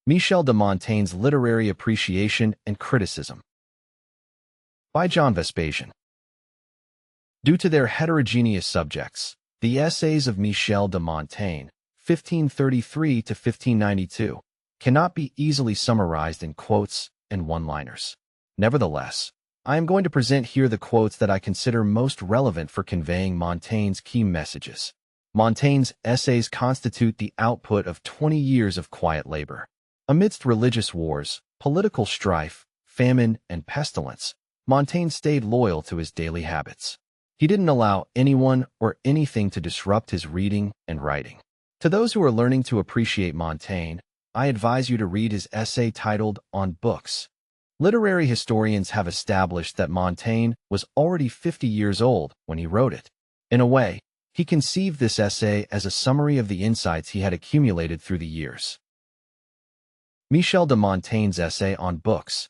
Michel de Montaigne's Literary Appreciation and Criticism by John Vespasian. Due to their heterogeneous subjects, the essays of Michel de Montaigne, 1533 to 1592, cannot be easily summarized in quotes and one-liners. Nevertheless, I am going to present here the quotes that I consider most relevant for conveying Montaigne's key messages. Montaigne's essays constitute the output of 20 years of quiet labor. Amidst religious wars, political strife, famine, and pestilence, Montaigne stayed loyal to his daily habits. He didn't allow anyone or anything to disrupt his reading and writing. To those who are learning to appreciate Montaigne, I advise you to read his essay titled On Books. Literary historians have established that Montaigne was already 50 years old when he wrote it. In a way, he conceived this essay as a summary of the insights he had accumulated through the years. Michel de Montaigne's essay on books.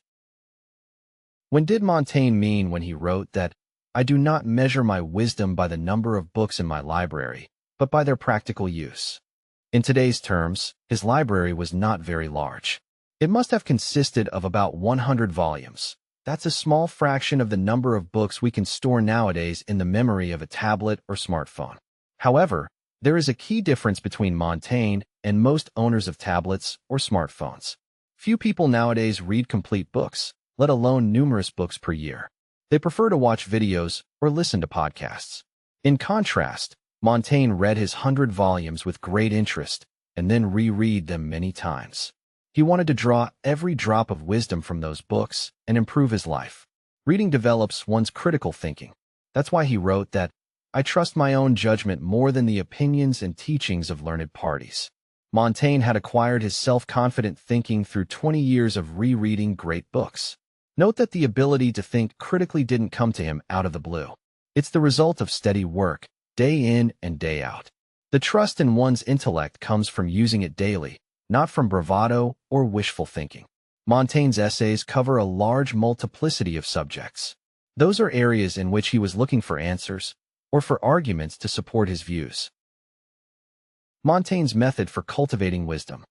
When did Montaigne mean when he wrote that, "I do not measure my wisdom by the number of books in my library, but by their practical use"? In today's terms, his library was not very large. It must have consisted of about 100 volumes. That's a small fraction of the number of books we can store nowadays in the memory of a tablet or smartphone. However, there is a key difference between Montaigne and most owners of tablets or smartphones. Few people nowadays read complete books, let alone numerous books per year. They prefer to watch videos or listen to podcasts. In contrast, Montaigne read his 100 volumes with great interest and then reread them many times. He wanted to draw every drop of wisdom from those books and improve his life. Reading develops one's critical thinking. That's why he wrote that, "I trust my own judgment more than the opinions and teachings of learned parties." Montaigne had acquired his self-confident thinking through 20 years of rereading great books. Note that the ability to think critically didn't come to him out of the blue. It's the result of steady work, day in and day out. The trust in one's intellect comes from using it daily, not from bravado or wishful thinking. Montaigne's essays cover a large multiplicity of subjects. Those are areas in which he was looking for answers or for arguments to support his views. Montaigne's method for cultivating wisdom.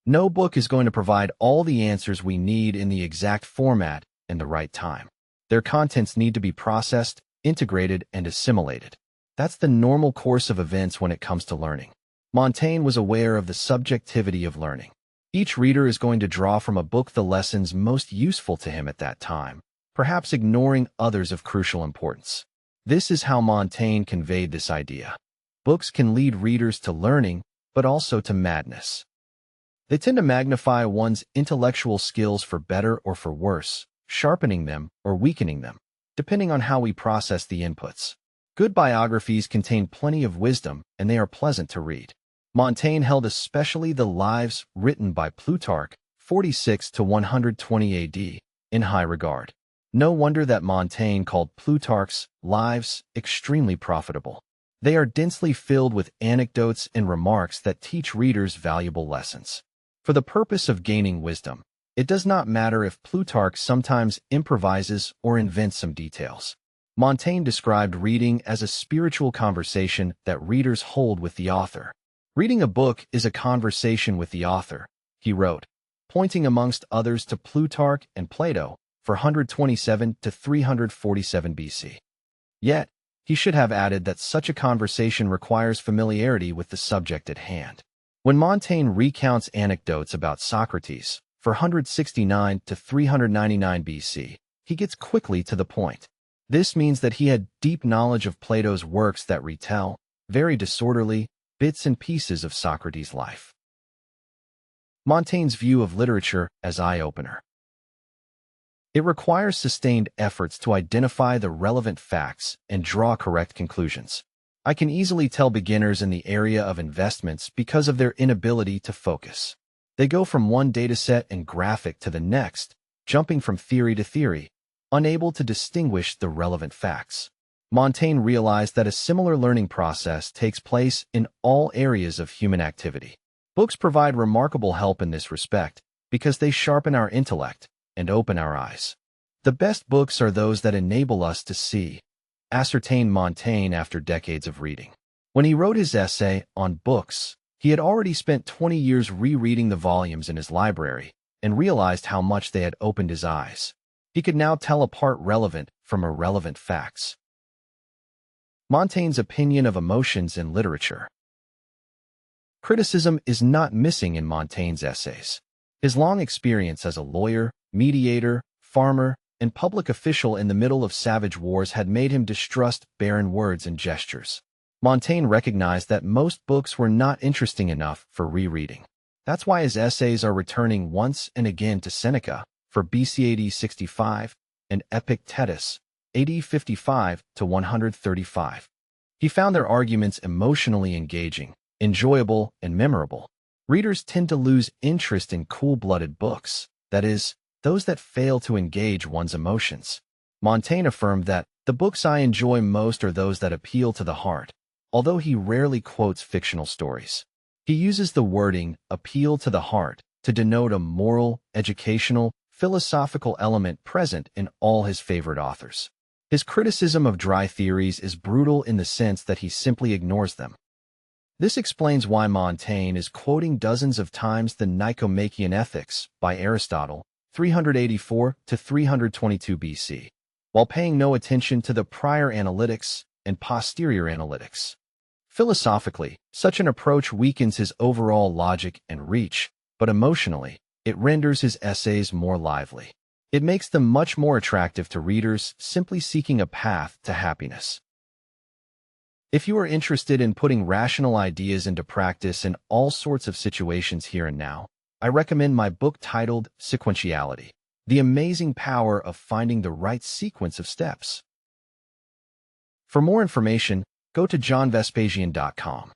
No book is going to provide all the answers we need in the exact format and the right time. Their contents need to be processed, integrated, and assimilated. That's the normal course of events when it comes to learning. Montaigne was aware of the subjectivity of learning. Each reader is going to draw from a book the lessons most useful to him at that time, perhaps ignoring others of crucial importance. This is how Montaigne conveyed this idea. Books can lead readers to learning, but also to madness. They tend to magnify one's intellectual skills for better or for worse, sharpening them or weakening them, depending on how we process the inputs. Good biographies contain plenty of wisdom, and they are pleasant to read. Montaigne held especially the lives written by Plutarch, 46 to 120 AD, in high regard. No wonder that Montaigne called Plutarch's lives extremely profitable. They are densely filled with anecdotes and remarks that teach readers valuable lessons. For the purpose of gaining wisdom, it does not matter if Plutarch sometimes improvises or invents some details. Montaigne described reading as a spiritual conversation that readers hold with the author. Reading a book is a conversation with the author, he wrote, pointing amongst others to Plutarch and Plato for 127 to 347 BC. Yet, he should have added that such a conversation requires familiarity with the subject at hand. When Montaigne recounts anecdotes about Socrates for 169 to 399 BC, he gets quickly to the point. This means that he had deep knowledge of Plato's works that retell, very disorderly, bits and pieces of Socrates' life. Montaigne's view of literature as eye-opener. It requires sustained efforts to identify the relevant facts and draw correct conclusions. I can easily tell beginners in the area of investments because of their inability to focus. They go from one dataset and graphic to the next, jumping from theory to theory, unable to distinguish the relevant facts. Montaigne realized that a similar learning process takes place in all areas of human activity. Books provide remarkable help in this respect because they sharpen our intellect and open our eyes. The best books are those that enable us to see, ascertained Montaigne after decades of reading. When he wrote his essay on books, He had already spent 20 years rereading the volumes in his library and realized how much they had opened his eyes. He could now tell apart relevant from irrelevant facts. Montaigne's opinion of emotions in literature. Criticism is not missing in Montaigne's essays. His long experience as a lawyer, mediator, farmer, and public official in the middle of savage wars had made him distrust barren words and gestures. Montaigne recognized that most books were not interesting enough for rereading. That's why his essays are returning once and again to Seneca for BC AD 65 and Epictetus AD 55 to 135. He found their arguments emotionally engaging, enjoyable, and memorable. Readers tend to lose interest in cool-blooded books, that is, those that fail to engage one's emotions. Montaigne affirmed that the books I enjoy most are those that appeal to the heart, although he rarely quotes fictional stories. He uses the wording appeal to the heart to denote a moral, educational, philosophical element present in all his favorite authors. His criticism of dry theories is brutal in the sense that he simply ignores them. This explains why Montaigne is quoting dozens of times the Nicomachean Ethics by Aristotle, 384 to 322 BC, while paying no attention to the prior analytics and posterior analytics. Philosophically, such an approach weakens his overall logic and reach, but emotionally, it renders his essays more lively. It makes them much more attractive to readers simply seeking a path to happiness. If you are interested in putting rational ideas into practice in all sorts of situations here and now, I recommend my book titled Sequentiality: The Amazing Power of Finding the Right Sequence of Steps. For more information, go to johnvespasian.com.